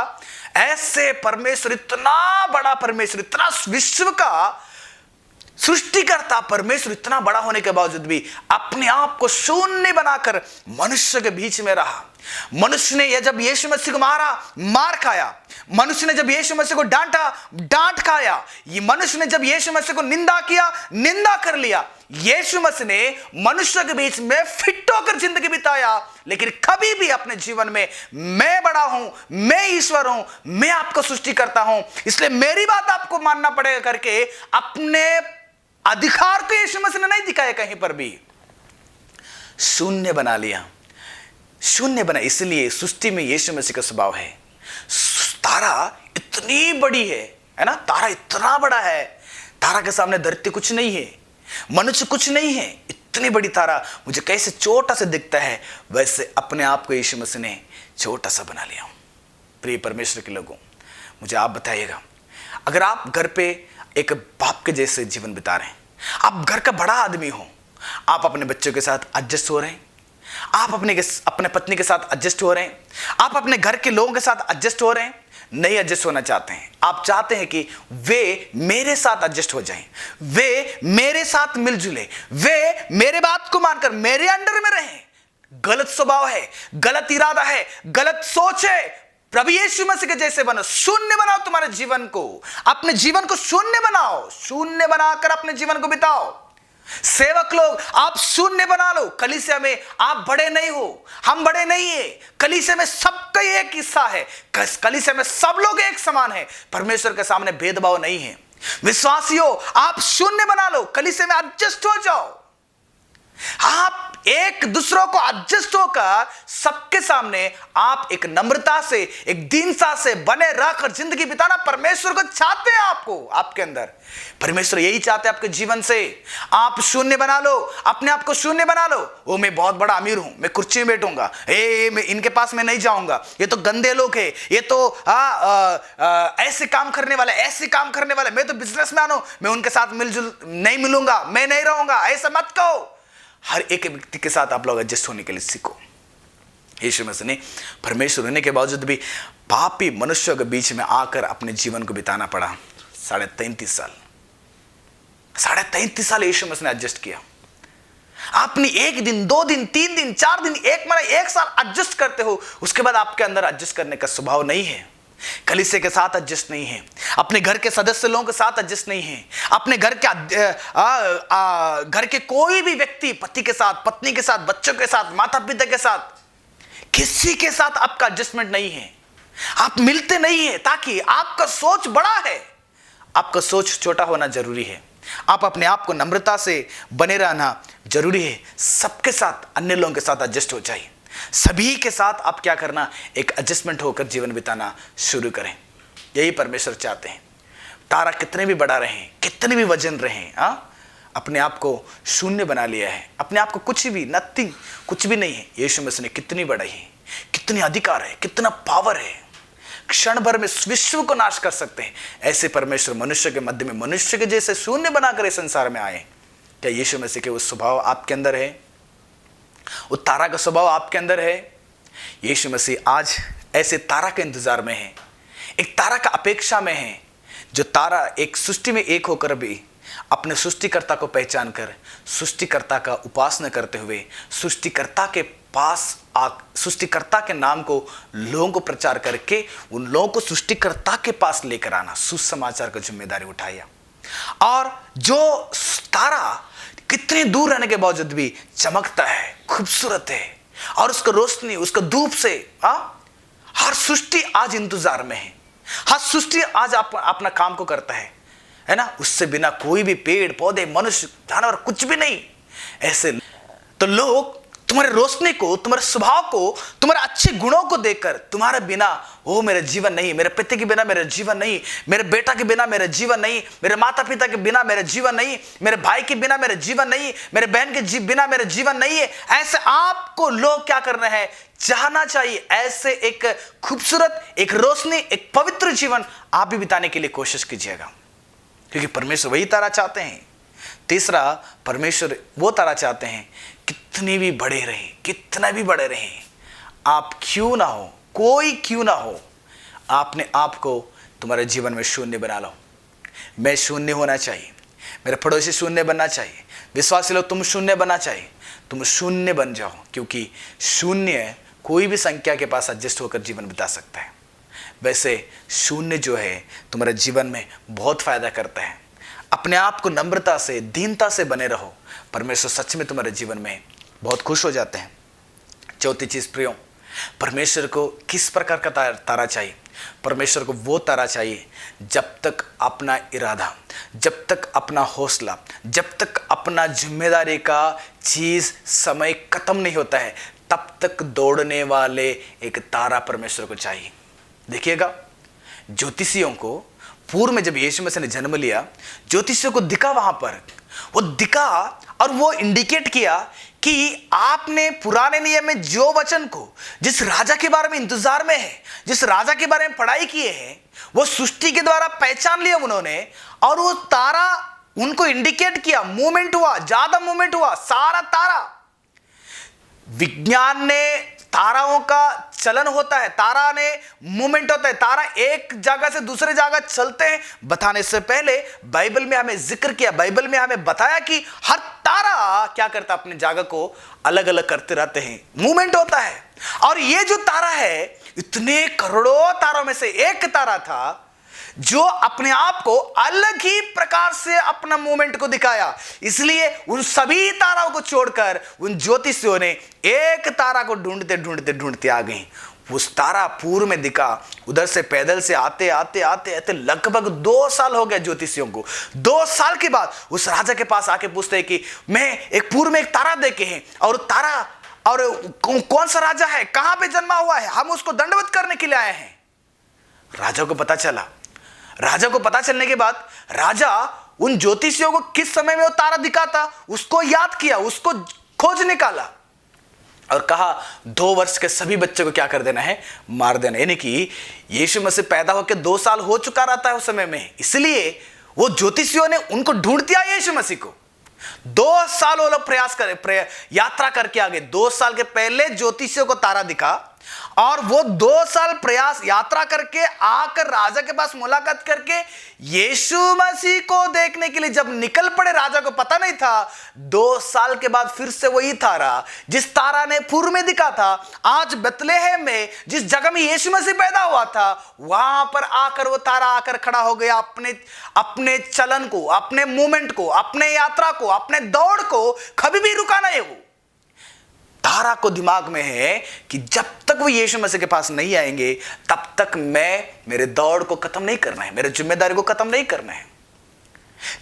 ऐसे परमेश्वर, इतना बड़ा परमेश्वर, इतना विश्व का सृष्टिकर्ता परमेश्वर इतना बड़ा होने के बावजूद भी अपने आप को शून्य बनाकर मनुष्य के बीच में रहा। मनुष्य ने जब यीशु मसीह को मारा, मार खाया। मनुष्य ने जब यीशु मसीह को डांटा, डांट खाया। ये मनुष्य ने जब यीशु मसीह को निंदा किया, निंदा कर लिया। यीशु मसीह ने मनुष्य के बीच में फिट होकर जिंदगी बिताया, लेकिन कभी भी अपने जीवन में मैं बड़ा हूं, मैं ईश्वर हूं, मैं आपको सृष्टि करता हूं, इसलिए मेरी बात आपको मानना पड़ेगा करके अपने अधिकार को यीशु मसीह ने नहीं दिखाया कहीं पर भी। शून्य बना लिया, शून्य बना। इसलिए सृष्टि में यीशु मसीह का स्वभाव है। तारा इतनी बड़ी है ना, तारा इतना बड़ा है, तारा के सामने धरती कुछ नहीं है, मनुष्य कुछ नहीं है। इतनी बड़ी तारा मुझे कैसे छोटा सा दिखता है, वैसे अपने आप को यीशु मसीह ने छोटा सा बना लिया। प्रिय परमेश्वर के लोगों, मुझे आप बताइएगा, अगर आप घर पे एक बाप के जैसे जीवन बिता रहे हैं, आप घर का बड़ा आदमी हो, आप अपने बच्चों के साथ एडजस्ट हो रहे हैं, आप अपने पत्नी के साथ एडजस्ट हो रहे हैं, आप अपने घर के लोगों के साथ एडजस्ट हो रहे हैं, नहीं एडजस्ट होना चाहते हैं, आप चाहते हैं कि वे मेरे साथ एडजस्ट हो जाएं, वे मेरे साथ मिलजुले, वे मेरे बात को मानकर मेरे अंडर में रहें। गलत स्वभाव है, गलत इरादा है, गलत सोच है। प्रभु यीशु मसीह के जैसे बनो, शून्य बनाओ तुम्हारे जीवन को, अपने जीवन को शून्य बनाओ, शून्य बनाकर अपने जीवन को बिताओ। सेवक लोग, आप शून्य बना लो। कलीसिया में आप बड़े नहीं हो, हम बड़े नहीं है। कलीसिया में सबका एक हिस्सा है, कलीसिया में सब लोग एक समान है, परमेश्वर के सामने भेदभाव नहीं है। विश्वासियों, आप शून्य बना लो, कलीसिया में एडजस्ट हो जाओ। आप एक दूसरों को एडजस्ट होकर सबके सामने आप एक नम्रता से, एक दीनता से बने रहकर जिंदगी बिताना परमेश्वर को चाहते हैं। आपको, आपके अंदर परमेश्वर यही चाहते हैं आपके जीवन से। आप शून्य बना लो, अपने आप को शून्य बना लो। वो मैं बहुत बड़ा अमीर हूं, मैं कुर्सी में बैठूंगा, मैं इनके पास में नहीं जाऊंगा, ये तो गंदे लोग हैं, ये तो ऐसे काम करने वाले, ऐसे काम करने वाले, मैं तो बिजनेसमैन हूं, मैं उनके साथ मिलजुल नहीं मिलूंगा, मैं नहीं रहूंगा। ऐसा मत कहो। हर एक व्यक्ति के साथ आप लोग एडजस्ट होने के लिए सीखो। यीशु मसीह ने परमेश्वर होने के बावजूद भी पापी मनुष्यों के बीच में आकर अपने जीवन को बिताना पड़ा। 33.5 साल, 33.5 साल यीशु मसीह ने एडजस्ट किया। आपने एक दिन, 2 दिन, 3 दिन, 4 दिन, 1 महीना, 1 साल एडजस्ट करते हो, उसके बाद आपके अंदर एडजस्ट करने का स्वभाव नहीं है। कलीसिया के साथ एडजस्ट नहीं है, अपने घर के सदस्य लोगों के साथ एडजस्ट नहीं है, अपने घर के कोई भी व्यक्ति, पति के साथ, पत्नी के साथ, बच्चों के साथ, माता पिता के साथ, किसी के साथ आपका एडजस्टमेंट नहीं है। आप मिलते नहीं है, ताकि आपका सोच बड़ा है, आपका सोच छोटा होना जरूरी है। आप अपने आप को नम्रता से बने रहना जरूरी है। सबके साथ, अन्य लोगों के साथ एडजस्ट हो जाइए। सभी के साथ आप क्या करना, एक एडजस्टमेंट होकर जीवन बिताना शुरू करें। यही परमेश्वर चाहते हैं। तारा कितने भी बड़ा रहे, कितने भी वजन रहे, अपने आप को शून्य बना लिया है, अपने आप को कुछ भी, नथिंग, कुछ भी नहीं है। यीशु मसीह ने कितनी बड़ाई है, कितनी अधिकार है, कितना पावर है, क्षण भर में विश्व को नाश कर सकते हैं। ऐसे परमेश्वर मनुष्य के मध्य में मनुष्य के जैसे शून्य बनाकर इस संसार में आए। क्या यीशु मसीह के वो स्वभाव आपके अंदर है? वो तारा का स्वभाव आपके अंदर है? यीशु मसीह आज ऐसे तारा के इंतजार में है, एक तारा का अपेक्षा में है, जो तारा एक सृष्टि में एक होकर भी अपने सृष्टिकर्ता को पहचान कर, सृष्टिकर्ता का उपासना करते हुए, सृष्टिकर्ता के पास सृष्टिकर्ता के नाम को लोगों को प्रचार करके उन लोगों को सृष्टिकर्ता के पास लेकर आना, सुसमाचार की जिम्मेदारी उठाया। और जो तारा कितने दूर रहने के बावजूद भी चमकता है, खूबसूरत है, और उसका रोशनी, उसका धूप से हर सृष्टि आज इंतजार में है। हर सृष्टि आज अपना काम को करता है ना। उससे बिना कोई भी पेड़ पौधे, मनुष्य, जानवर कुछ भी नहीं। ऐसे तो लोग तुम्हारे रोशनी को, तुम्हारे स्वभाव को, तुम्हारे अच्छे गुणों को देखकर तुम्हारे बिना, ओ मेरा जीवन नहीं, मेरे पति के बिना मेरा जीवन नहीं, मेरे बेटा के बिना मेरा जीवन नहीं, मेरे माता पिता के बिना मेरा जीवन नहीं, मेरे भाई के बिना मेरा जीवन नहीं, मेरे बहन के बिना मेरा जीवन नहीं है। ऐसे आपको लोग क्या करना है, चाहना चाहिए। ऐसे एक खूबसूरत, एक रोशनी, एक पवित्र जीवन आप भी बिताने के लिए कोशिश कीजिएगा। क्योंकि परमेश्वर वही तारा चाहते हैं। तीसरा, परमेश्वर वो तारा चाहते हैं कितनी भी बड़े रहें, कितना भी बड़े रहें, आप क्यों ना हो, कोई क्यों ना हो, आपने आप को तुम्हारे जीवन में शून्य बना लो। मैं शून्य होना चाहिए, मेरे पड़ोसी शून्य बनना चाहिए, विश्वासी लोग तुम शून्य बनना चाहिए, तुम शून्य बन जाओ, क्योंकि शून्य कोई भी संख्या के पास एडजस्ट होकर जीवन बिता सकता है। वैसे शून्य जो है तुम्हारे जीवन में बहुत फायदा करता है। अपने आप को नम्रता से, दीनता से बने रहो, परमेश्वर सच में तुम्हारे जीवन में बहुत खुश हो जाते हैं। चौथी चीज प्रियो, परमेश्वर को किस प्रकार का तारा चाहिए? परमेश्वर को वो तारा चाहिए जब तक अपना इरादा, जब तक अपना हौसला, जब तक अपना जिम्मेदारी का चीज समय खत्म नहीं होता है, तब तक दौड़ने वाले एक तारा परमेश्वर को चाहिए। देखिएगा, ज्योतिषियों को पूर्व में जब यीशु मसीह ने जन्म लिया, ज्योतिषियों को दिखा, वहां पर वो दिखा और वो इंडिकेट किया कि आपने पुराने नियम में जो वचन को, जिस राजा के बारे में इंतजार में है, जिस राजा के बारे में पढ़ाई किए हैं, वो सृष्टि के द्वारा पहचान लिया उन्होंने, और वो तारा उनको इंडिकेट किया। मूवमेंट हुआ, ज्यादा मूवमेंट हुआ, सारा तारा। विज्ञान ने ताराओं का चलन होता है, तारा ने मूवमेंट होता है, तारा एक जगह से दूसरे जगह चलते हैं। बताने से पहले बाइबल में हमें जिक्र किया, बाइबल में हमें बताया कि हर तारा क्या करता है, अपने जगह को अलग अलग करते रहते हैं, मूवमेंट होता है। और ये जो तारा है, इतने करोड़ों तारों में से एक तारा था जो अपने आप को अलग ही प्रकार से अपना मूवमेंट को दिखाया। इसलिए उन सभी ताराओं को छोड़कर उन ज्योतिषियों ने एक तारा को ढूंढते ढूंढते ढूंढते आ गए। उस तारा पूर्व में दिखा, उधर से पैदल से आते आते आते आते लगभग 2 साल हो गए ज्योतिषियों को। 2 साल के बाद उस राजा के पास आके पूछते हैं कि मैं एक पूर्व में एक तारा देखे हैं, और तारा, और कौन सा राजा है, कहां पे जन्मा हुआ है, हम उसको दंडवत करने के लिए आए हैं। राजा को पता चला। राजा को पता चलने के बाद राजा उन ज्योतिषियों को किस समय में वो तारा दिखा था उसको याद किया, उसको खोज निकाला और कहा 2 वर्ष के सभी बच्चे को क्या कर देना है, मार देना। यानी कि यीशु मसीह पैदा होकर 2 साल हो चुका रहता है उस समय में, इसलिए वो ज्योतिषियों ने उनको ढूंढ दिया यीशु मसीह को। 2 साल वो लोग प्रयास करे, यात्रा करके आगे। 2 साल के पहले ज्योतिषियों को तारा दिखा, और वो 2 साल प्रयास यात्रा करके आकर राजा के पास मुलाकात करके यीशु मसीह को देखने के लिए जब निकल पड़े, राजा को पता नहीं था 2 साल के बाद फिर से वही तारा, जिस तारा ने पूर्व में दिखा था, आज बेथलेहम में जिस जगह में यीशु मसीह पैदा हुआ था, वहां पर आकर वो तारा आकर खड़ा हो गया। अपने चलन को, अपने मूवमेंट को, अपने यात्रा को, अपने दौड़ को कभी भी रुका नहीं। वो तारा को दिमाग में है कि जब तक वो यीशु मसीह के पास नहीं आएंगे, तब तक मेरे दौड़ को खत्म नहीं करना है, मेरे जिम्मेदारी को खत्म नहीं करना है।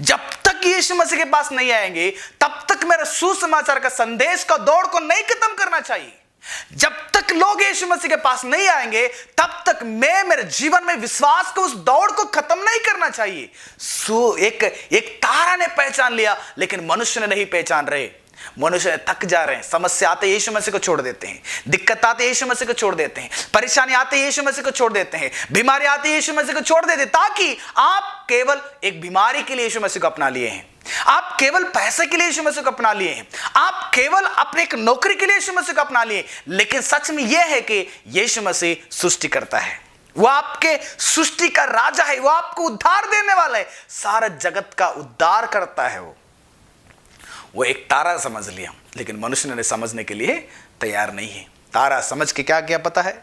जब तक यीशु मसीह के पास नहीं आएंगे, तब तक मेरे सुसमाचार का संदेश का दौड़ को नहीं खत्म करना चाहिए। जब तक लोग यीशु मसीह के पास नहीं आएंगे, तब तक मेरे जीवन में विश्वास को, उस दौड़ को खत्म नहीं करना चाहिए। एक तारा ने पहचान लिया, लेकिन मनुष्य ने नहीं पहचान रहे। मनुष्य थक जा रहे हैं, समस्या आते यीशु मसीह को छोड़ देते हैं, दिक्कत आते यीशु मसीह को छोड़ देते हैं, परेशानी आते यीशु मसीह को छोड़ देते हैं, बीमारी आते यीशु मसीह को छोड़ देते हैं, ताकि आप केवल एक बीमारी के लिए यीशु मसीह को अपना लिए हैं, आप केवल पैसे के लिए यीशु मसीह को अपना लिए हैं, आप केवल अपने एक नौकरी के लिए यीशु मसीह को अपना लिए। लेकिन सच में यह है कि यीशु मसीह सृष्टि करता है, वो आपके सृष्टि का राजा है, वो आपको उद्धार देने वाला है, सारा जगत का उद्धार करता है। वो एक तारा समझ लिया, लेकिन मनुष्य ने समझने के लिए तैयार नहीं है। तारा समझ के क्या किया पता है?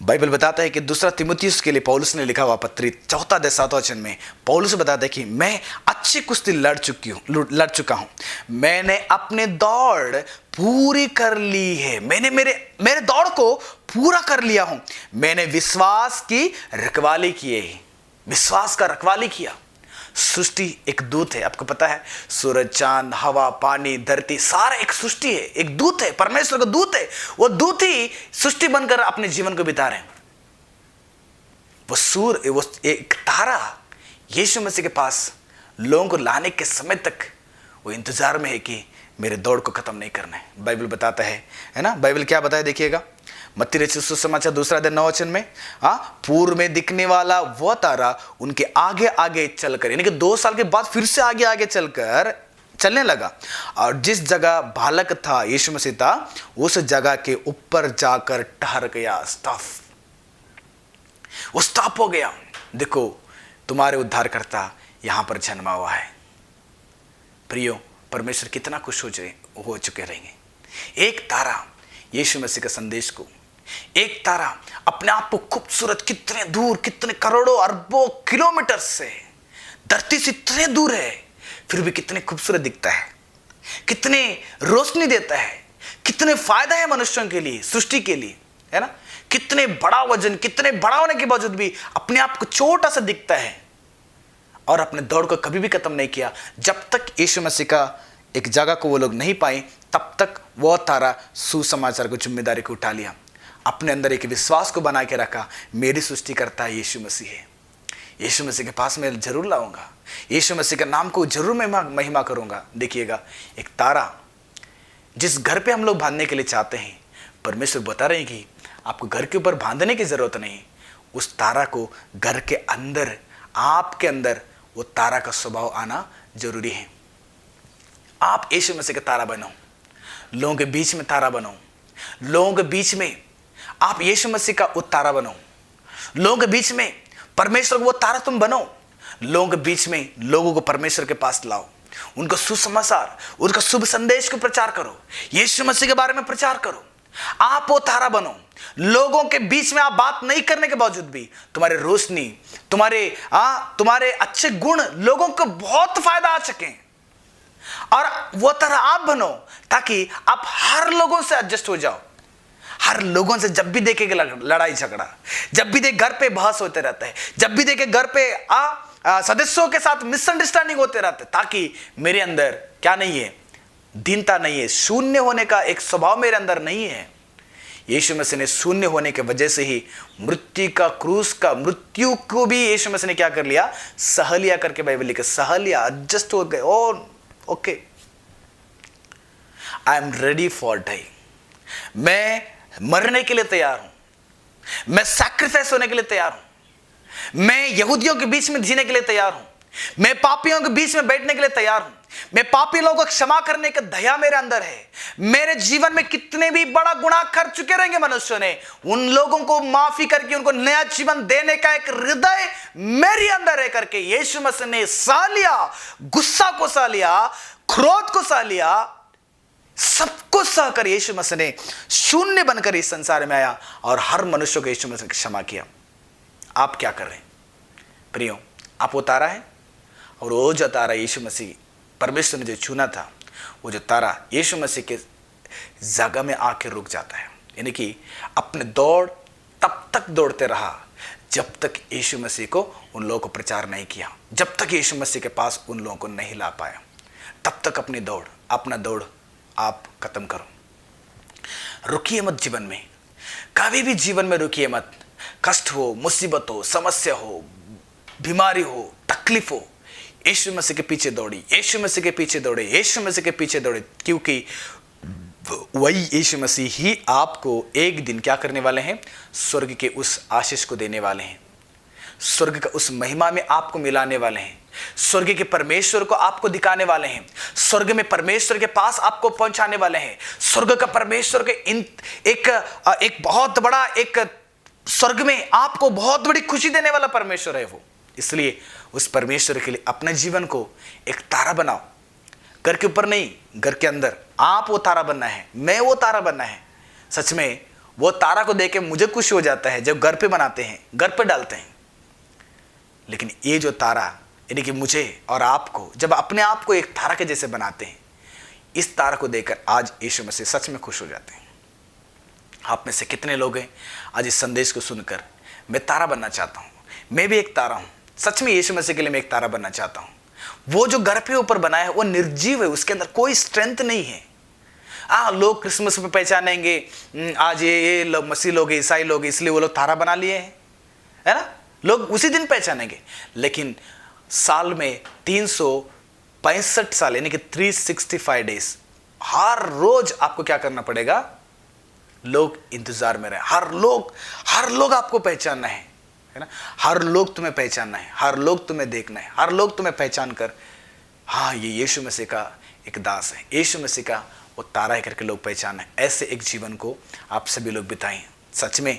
बाइबल बताता है कि 2 तीमुथियुस के लिए पौलुस ने लिखा हुआ पत्री 4 अध्याय 7 वचन में पौलुस बताता है कि मैं अच्छी कुश्ती लड़ चुका हूं, मैंने अपने दौड़ पूरी कर ली है, मैंने मेरे दौड़ को पूरा कर लिया हूं, मैंने विश्वास की रखवाली की है। विश्वास का रखवाली किया। सृष्टि एक दूत है, आपको पता है, सूरज, चांद, हवा, पानी, धरती, सारा एक सृष्टि है, एक दूत है, परमेश्वर का दूत है। वो दूत ही सृष्टि बनकर अपने जीवन को बिता रहे हैं। वो एक तारा यीशु मसीह के पास लोगों को लाने के समय तक वो इंतजार में है कि मेरे दौड़ को खत्म नहीं करना है। बाइबल बताता है ना, बाइबल क्या बताया देखिएगा, मत्ती रचित सुसमाचार 2 में, पूर्व में दिखने वाला वह तारा उनके आगे आगे चलकर, यानी कि 2 साल के बाद फिर से आगे आगे चलकर चलने लगा, और जिस जगह बालक था, यीशु मसीह था, उस जगह के ऊपर जाकर ठहर गया। वो स्टॉप हो गया। देखो, तुम्हारे उद्धारकर्ता यहां पर जन्मा हुआ है। प्रियो, परमेश्वर कितना खुश हो चुके रहेंगे। एक तारा यीशु मसीह के संदेश को, एक तारा अपने आप को खूबसूरत, कितने दूर, कितने करोड़ों अरबों किलोमीटर से धरती से इतने दूर है, फिर भी कितने खूबसूरत दिखता है, कितने रोशनी देता है, कितने फायदा है मनुष्यों के लिए, सृष्टि के लिए, है ना। कितने बड़ा वजन, कितने बड़ा होने के बावजूद भी अपने आप को छोटा सा दिखता है, और अपने दौड़ को कभी भी खत्म नहीं किया। जब तक यीशु मसीह का एक जगह को वो लोग नहीं पाए, तब तक वह तारा सुसमाचार को, जिम्मेदारी को उठा लिया, अपने अंदर एक विश्वास को बना के रखा, मेरी सृष्टि करता है यीशु मसीह है। यीशु मसीह के पास मैं जरूर लाऊंगा, यीशु मसीह के नाम को जरूर महिमा करूंगा। देखिएगा, एक तारा जिस घर पे हम लोग बांधने के लिए चाहते हैं, परमेश्वर बता रहे हैं कि आपको घर के ऊपर बांधने की जरूरत नहीं, उस तारा को घर के अंदर, आपके अंदर वो तारा का स्वभाव आना जरूरी है। आप यीशु मसीह का तारा बनो, लोगों के बीच में तारा बनो, लोगों के बीच में आप यीशु मसीह का वो तारा बनो, लोगों के बीच में परमेश्वर को वो तारा तुम बनो, लोगों के बीच में लोगों को परमेश्वर के पास लाओ, उनको सुसमाचार, उनका शुभ संदेश को प्रचार करो, यीशु मसीह के बारे में प्रचार करो। आप वो तारा बनो, लोगों के बीच में आप बात नहीं करने के बावजूद भी तुम्हारे रोशनी, तुम्हारे अच्छे गुण लोगों को बहुत फायदा आ सके, और वो तरह आप बनो ताकि आप हर लोगों से एडजस्ट हो जाओ। हर लोगों से जब भी देखेंगे लड़ाई झगड़ा, जब भी देखे घर पे बहस होते रहता है, जब भी देखे घर पे सदस्यों के साथ मिसअंडरस्टैंडिंग होते रहते, ताकि मेरे अंदर क्या नहीं है, दीनता नहीं है, शून्य होने का एक स्वभाव मेरे अंदर नहीं है। यीशु मसीह ने शून्य होने के वजह से ही मृत्यु को भी यीशु मसीह ने क्या कर लिया, सह लिया करके बाइबल लिखे, सह लिया, एडजस्ट हो गए। Okay, I am ready for die, मैं मरने के लिए तैयार हूं, मैं सैक्रिफाइस होने के लिए तैयार हूं, मैं यहूदियों के बीच में जीने के लिए तैयार हूं, मैं पापियों के बीच में बैठने के लिए तैयार हूं, मैं पापी लोगों को क्षमा करने का दया मेरे अंदर है। मेरे जीवन में कितने भी बड़ा गुनाह कर चुके रहेंगे मनुष्यों ने, उन लोगों को माफी करके उनको नया जीवन देने का एक हृदय मेरे अंदर है करके यीशु मसीह ने सह लिया, गुस्सा को सह लिया, क्रोध को सह लिया, सबको सहकर यीशु मसीह ने शून्य बनकर इस संसार में आया और हर मनुष्य को यीशु मसीह ने क्षमा किया। आप क्या कर रहे हैं प्रियो? आप वो तारा है, और वो जो तारा यीशु मसीह परमेश्वर ने जो चुना था, वो जो तारा यीशु मसीह के जगह में आके रुक जाता है, यानी कि अपने दौड़ तब तक दौड़ते रहा जब तक यीशु मसीह को उन लोगों को प्रचार नहीं किया, जब तक यीशु मसीह के पास उन लोगों को नहीं ला पाया, तब तक अपना दौड़ आप खत्म करो। रुकिए मत जीवन में, कभी भी जीवन में रुकिए मत। कष्ट हो, मुसीबत हो, समस्या हो, बीमारी हो, तकलीफ हो, यीशु मसीह के पीछे दौड़ी, यीशु मसीह के पीछे दौड़े, यीशु मसीह के पीछे दौड़े, क्योंकि वही यीशु मसीह ही आपको एक दिन क्या करने वाले हैं, स्वर्ग के उस आशीष को देने वाले हैं, स्वर्ग का उस महिमा में आपको मिलाने वाले हैं, स्वर्ग के परमेश्वर को आपको दिखाने वाले हैं, स्वर्ग में परमेश्वर के पास आपको पहुंचाने वाले हैं। स्वर्ग का परमेश्वर के एक बहुत बड़ा, एक स्वर्ग में आपको बहुत बड़ी खुशी देने वाला परमेश्वर है वो। इसलिए उस परमेश्वर के लिए अपने जीवन को एक तारा बनाओ, घर के ऊपर नहीं, घर के अंदर। आप वो तारा बनना है, मैं वो तारा बनना है। सच में वो तारा को देख के मुझे खुशी हो जाता है जब घर पे बनाते हैं, घर पे डालते हैं। लेकिन ये जो तारा, यानी कि मुझे और आपको, जब अपने आप को एक तारा के जैसे बनाते हैं, इस तारा को देखकर आज यीशु मसीह सच में खुश हो जाते हैं। आप में से कितने लोग हैं आज इस संदेश को सुनकर मैं तारा बनना चाहता हूँ, मैं भी एक तारा हूँ, सच में यीशु मसीह के लिए मैं एक तारा बनना चाहता हूँ। वो जो घर पे ऊपर बनाया है वो निर्जीव है, उसके अंदर कोई स्ट्रेंथ नहीं है। लोग क्रिसमस पे पहचानेंगे आज ये मसीह लोग, ईसाई लोग, इसलिए वो लोग तारा बना लिए हैं, है ना, लोग उसी दिन पहचानेंगे। लेकिन साल में 365 साल, यानी कि 365 डेज, हर रोज आपको क्या करना पड़ेगा, लोग इंतजार में रहे। हर लोग आपको पहचानना है ना, हर लोग तुम्हें पहचानना है, हर लोग तुम्हें देखना है, हर लोग तुम्हें पहचान कर हाँ ये यीशु मसीह का एक दास है, यीशु मसीह का वो तारा है करके लोग पहचान है। ऐसे एक जीवन को आप सभी लोग बिताएं। सच में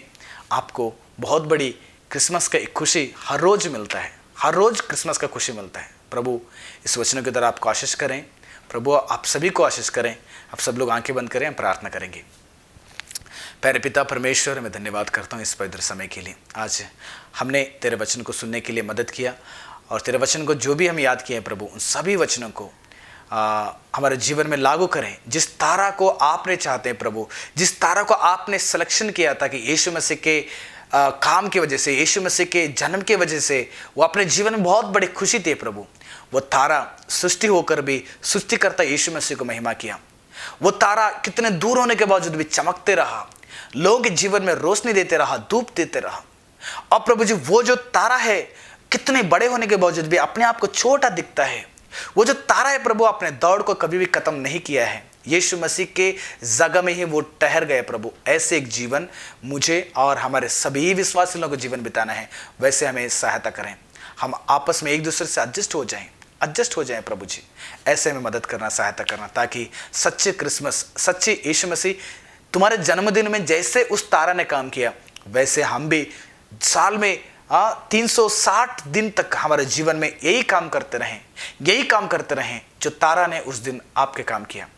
आपको बहुत बड़ी क्रिसमस का एक खुशी हर रोज मिलता है, हर रोज क्रिसमस का खुशी मिलता है। प्रभु इस वचनों की तरह आपको आशीष करें, प्रभु आप सभी को आशीष करें। आप सब लोग आंखें बंद करें, हम प्रार्थना करेंगे। प्यारे पिता परमेश्वर, मैं धन्यवाद करता हूँ इस पवित्र समय के लिए। आज हमने तेरे वचन को सुनने के लिए मदद किया और तेरे वचन को जो भी हम याद किए हैं प्रभु, उन सभी वचनों को हमारे जीवन में लागू करें। जिस तारा को आपने चाहते हैं प्रभु, जिस तारा को आपने सिलेक्शन किया था कि यीशु मसीह के काम की वजह से, यीशु मसीह के जन्म की वजह से वो अपने जीवन में बहुत बड़ी खुशी थी प्रभु, वो तारा सृष्टि होकर भी सृष्टिकर्ता यीशु मसीह को महिमा किया। वो तारा कितने दूर होने के बावजूद भी चमकते रहा, लोगों के जीवन में रोशनी देते रहा, धूप देते रहा। और प्रभु जी वो जो तारा है कितने बड़े होने के बावजूद भी अपने आप को छोटा दिखता है। वो जो तारा है प्रभु, अपने दौड़ को कभी भी खत्म नहीं किया है, यीशु मसीह के जगह में ही वो ठहर गए प्रभु। ऐसे एक जीवन मुझे और हमारे सभी विश्वासी लोगों को जीवन बिताना है, वैसे हमें सहायता करें। हम आपस में एक दूसरे से एडजस्ट हो जाएं प्रभु जी। ऐसे में मदद करना, सहायता करना, ताकि सच्चे क्रिसमस, सच्चे यीशु मसीह तुम्हारे जन्मदिन में जैसे उस तारा ने काम किया, वैसे हम भी साल में 360 दिन तक हमारे जीवन में यही काम करते रहें जो तारा ने उस दिन आपके काम किया।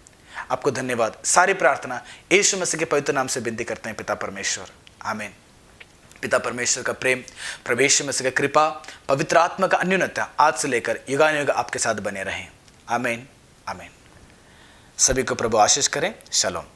आपको धन्यवाद। सारी प्रार्थना यीशु मसीह के पवित्र नाम से विनती करते हैं पिता परमेश्वर, आमीन। पिता परमेश्वर का प्रेम, प्रभु यीशु मसीह का कृपा, पवित्र आत्मा का अन्योन्यता आज से लेकर युगानुयुग आपके साथ बने रहें, आमीन आमीन। सभी को प्रभु आशीष करें। शलोम।